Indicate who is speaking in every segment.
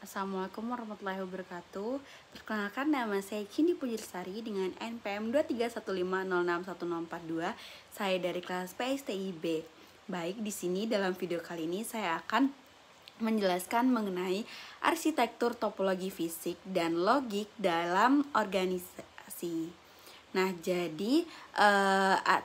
Speaker 1: Assalamualaikum warahmatullahi wabarakatuh. Perkenalkan, nama saya Cindy Pujirsari dengan NPM 231506142. Saya dari kelas PSTIB. Baik, di sini dalam video kali ini saya akan menjelaskan mengenai arsitektur topologi fisik dan logik dalam organisasi. Nah, jadi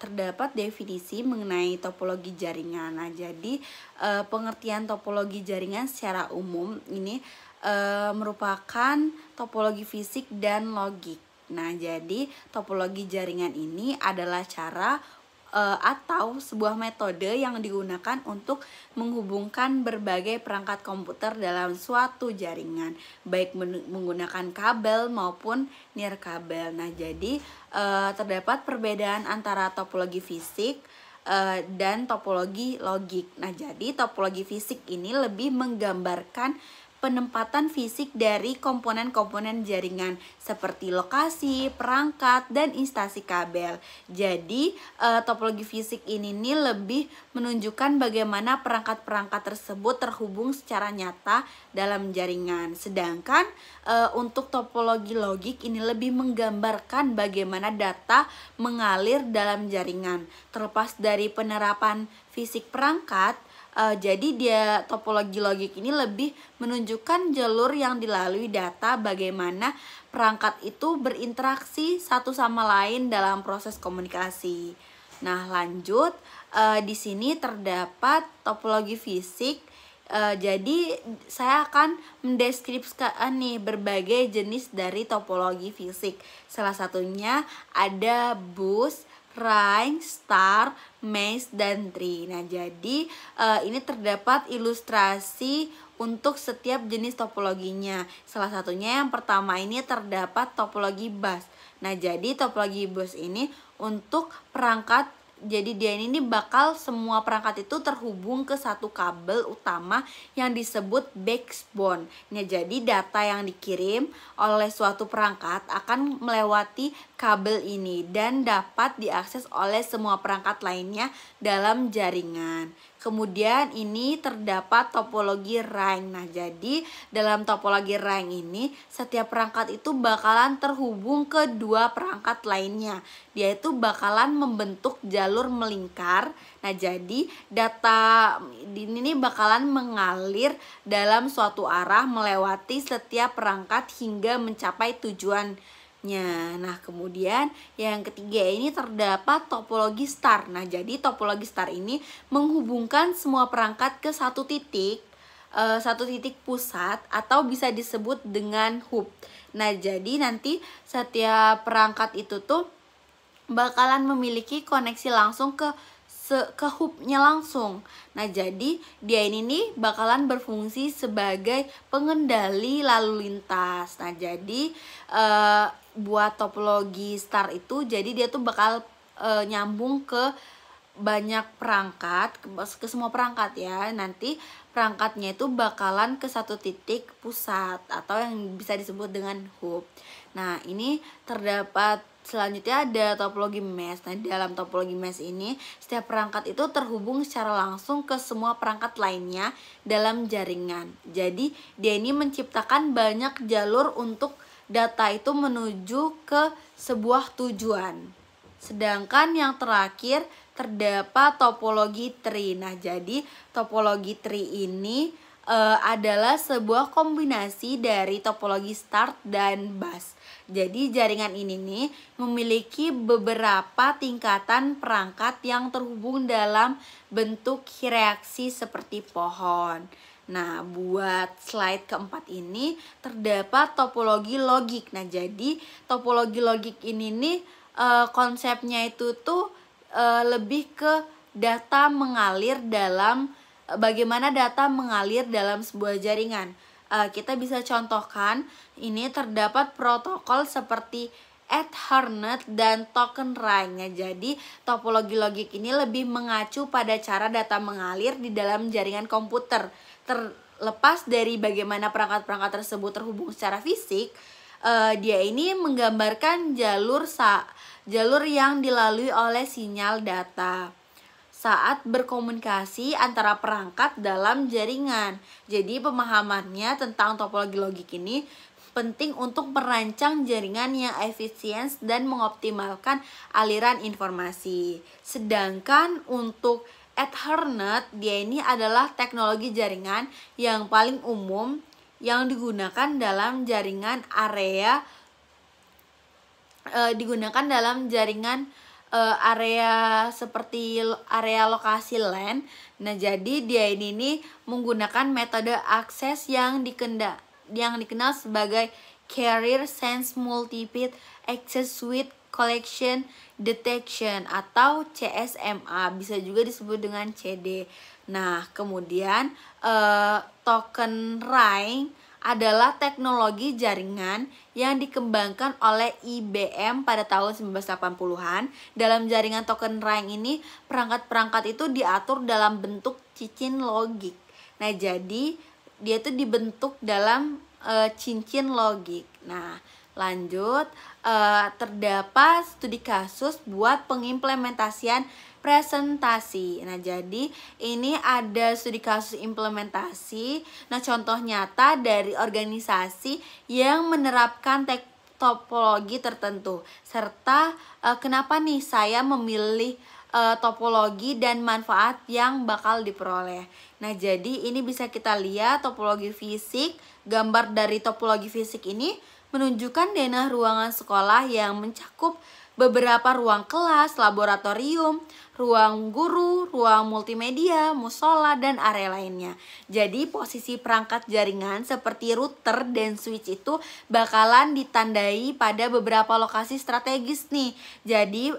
Speaker 1: terdapat definisi mengenai topologi jaringan. Nah, jadi pengertian topologi jaringan secara umum ini merupakan topologi fisik dan logik. Nah, jadi topologi jaringan ini adalah cara atau sebuah metode yang digunakan untuk menghubungkan berbagai perangkat komputer dalam suatu jaringan, baik menggunakan kabel maupun nirkabel. Nah, jadi terdapat perbedaan antara topologi fisik dan topologi logik. Nah, jadi topologi fisik ini lebih menggambarkan penempatan fisik dari komponen-komponen jaringan seperti lokasi, perangkat, dan instansi kabel. Jadi topologi fisik ini nih lebih menunjukkan bagaimana perangkat-perangkat tersebut terhubung secara nyata dalam jaringan. Sedangkan untuk topologi logik ini lebih menggambarkan bagaimana data mengalir dalam jaringan. Terlepas dari penerapan fisik perangkat, jadi dia topologi logik ini lebih menunjukkan jalur yang dilalui data, bagaimana perangkat itu berinteraksi satu sama lain dalam proses komunikasi. Nah, lanjut, di sini terdapat topologi fisik. Jadi saya akan mendeskripsikan nih berbagai jenis dari topologi fisik. Salah satunya ada bus, ring, star, maze, dan tree. Nah, jadi ini terdapat ilustrasi untuk setiap jenis topologinya. Salah satunya yang pertama ini terdapat topologi bus. Nah, jadi topologi bus ini untuk perangkat, jadi dia ini bakal semua perangkat itu terhubung ke satu kabel utama yang disebut backbone. Nah, jadi data yang dikirim oleh suatu perangkat akan melewati kabel ini dan dapat diakses oleh semua perangkat lainnya dalam jaringan. Kemudian ini terdapat topologi ring. Nah, jadi dalam topologi ring ini setiap perangkat itu bakalan terhubung ke dua perangkat lainnya. Dia itu bakalan membentuk jalur melingkar. Nah, jadi data ini bakalan mengalir dalam suatu arah melewati setiap perangkat hingga mencapai tujuannya. Nah, kemudian yang ketiga ini terdapat topologi star. Nah, jadi topologi star ini menghubungkan semua perangkat ke satu titik pusat atau bisa disebut dengan hub. Nah, jadi nanti setiap perangkat itu tuh bakalan memiliki koneksi langsung ke hubnya langsung. Nah, jadi dia ini nih bakalan berfungsi sebagai pengendali lalu lintas. Nah, jadi buat topologi star itu, jadi dia tuh bakal nyambung ke banyak perangkat, ke semua perangkat ya. Nanti perangkatnya itu bakalan ke satu titik pusat atau yang bisa disebut dengan hub. Nah, ini terdapat selanjutnya ada topologi mesh. Nah, dalam topologi mesh ini setiap perangkat itu terhubung secara langsung ke semua perangkat lainnya dalam jaringan. Jadi dia ini menciptakan banyak jalur untuk data itu menuju ke sebuah tujuan. Sedangkan yang terakhir terdapat topologi tree. Nah, jadi topologi tree ini adalah sebuah kombinasi dari topologi start dan bus. Jadi jaringan ini nih memiliki beberapa tingkatan perangkat yang terhubung dalam bentuk hierarki seperti pohon. Nah, buat slide keempat ini terdapat topologi logik. Nah, jadi topologi logik ini nih konsepnya itu tuh lebih ke data mengalir dalam bagaimana data mengalir dalam sebuah jaringan. Kita bisa contohkan ini terdapat protokol seperti Ethernet dan token ring. Jadi topologi logik ini lebih mengacu pada cara data mengalir di dalam jaringan komputer. Terlepas dari bagaimana perangkat-perangkat tersebut terhubung secara fisik, dia ini menggambarkan jalur yang dilalui oleh sinyal data. saat berkomunikasi antara perangkat dalam jaringan. Jadi pemahamannya tentang topologi logik ini penting untuk merancang jaringan yang efisien dan mengoptimalkan aliran informasi. Sedangkan untuk Ethernet, dia ini adalah teknologi jaringan yang paling umum yang digunakan dalam jaringan area area seperti area lokasi LAN. Nah, jadi dia ini menggunakan metode akses yang dikenal sebagai Carrier Sense Multi-Bit Access with Collection Detection atau CSMA, bisa juga disebut dengan CD. Nah, kemudian token ring adalah teknologi jaringan yang dikembangkan oleh IBM pada tahun 1980-an. Dalam jaringan token ring ini, perangkat-perangkat itu diatur dalam bentuk cincin logik. Nah, jadi dia itu dibentuk dalam cincin logik. Nah, lanjut, terdapat studi kasus buat pengimplementasian presentasi. Nah, jadi ini ada studi kasus implementasi. Nah, contoh nyata dari organisasi yang menerapkan topologi tertentu, serta kenapa nih saya memilih topologi dan manfaat yang bakal diperoleh. Nah, jadi ini bisa kita lihat topologi fisik. Gambar dari topologi fisik ini menunjukkan denah ruangan sekolah yang mencakup beberapa ruang kelas, laboratorium, ruang guru, ruang multimedia, musola, dan area lainnya. Jadi posisi perangkat jaringan seperti router dan switch itu bakalan ditandai pada beberapa lokasi strategis nih. Jadi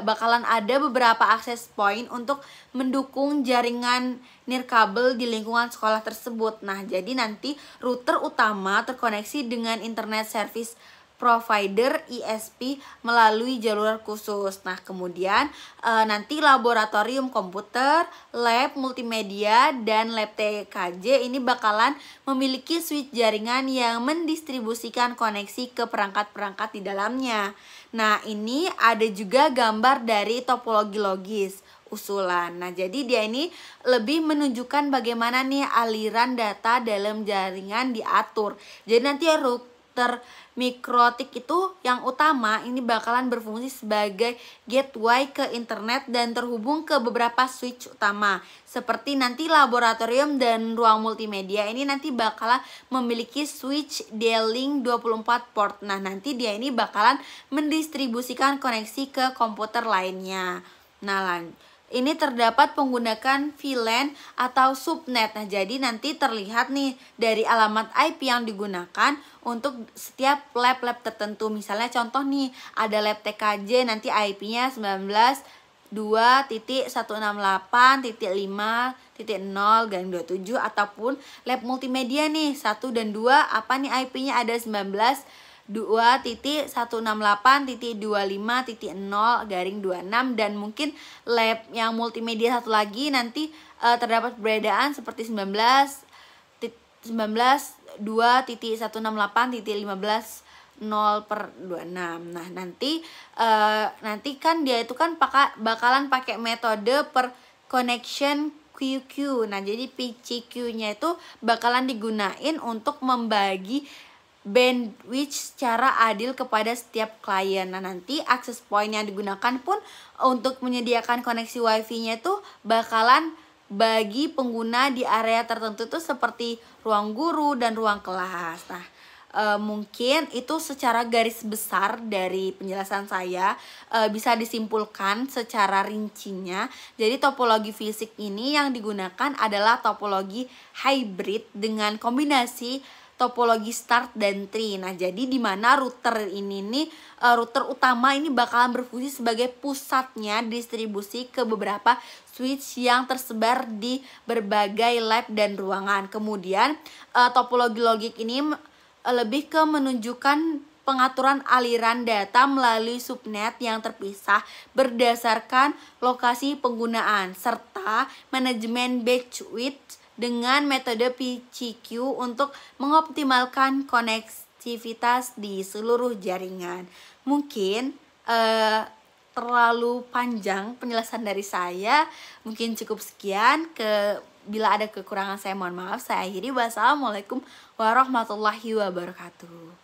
Speaker 1: bakalan ada beberapa access point untuk mendukung jaringan nirkabel di lingkungan sekolah tersebut. Nah, jadi nanti router utama terkoneksi dengan internet service provider ISP melalui jalur khusus. Nah, kemudian nanti laboratorium komputer, lab multimedia, dan lab TKJ ini bakalan memiliki switch jaringan yang mendistribusikan koneksi ke perangkat-perangkat di dalamnya. Nah, ini ada juga gambar dari topologi logis usulan. Nah, jadi dia ini lebih menunjukkan bagaimana nih aliran data dalam jaringan diatur. Jadi nanti router mikrotik itu yang utama ini bakalan berfungsi sebagai gateway ke internet dan terhubung ke beberapa switch utama. Seperti nanti laboratorium dan ruang multimedia ini nanti bakalan memiliki switch D-Link 24 port. Nah, nanti dia ini bakalan mendistribusikan koneksi ke komputer lainnya. Nah, ini terdapat menggunakan VLAN atau subnet. Nah, jadi nanti terlihat nih dari alamat IP yang digunakan untuk setiap lab-lab tertentu. Misalnya contoh nih, ada lab TKJ nanti IP-nya 19.2.168.5.0/27 ataupun lab multimedia nih 1 dan 2 apa nih IP-nya ada 19.2.168.25.0/26 dan mungkin lab yang multimedia satu lagi nanti terdapat perbedaan seperti 19.2.168.15/26. Nah, nanti kan dia itu kan bakalan pakai metode per connection QQ. Nah, jadi PCQ-nya itu bakalan digunain untuk membagi bandwidth secara adil kepada setiap klien. Nah, nanti access point yang digunakan pun untuk menyediakan koneksi wifi-nya itu bakalan bagi pengguna di area tertentu itu seperti ruang guru dan ruang kelas. Nah, mungkin itu secara garis besar dari penjelasan saya, bisa disimpulkan secara rincinya. Jadi topologi fisik ini yang digunakan adalah topologi hybrid dengan kombinasi topologi start dan tree. Nah, jadi di mana router ini nih router utama ini bakalan berfungsi sebagai pusatnya distribusi ke beberapa switch yang tersebar di berbagai lab dan ruangan. Kemudian topologi logik ini lebih ke menunjukkan pengaturan aliran data melalui subnet yang terpisah berdasarkan lokasi penggunaan serta manajemen bandwidth dengan metode PCQ untuk mengoptimalkan konektivitas di seluruh jaringan. Mungkin terlalu panjang penjelasan dari saya. Mungkin cukup sekian. Bila ada kekurangan saya mohon maaf. Saya akhiri. Wassalamualaikum warahmatullahi wabarakatuh.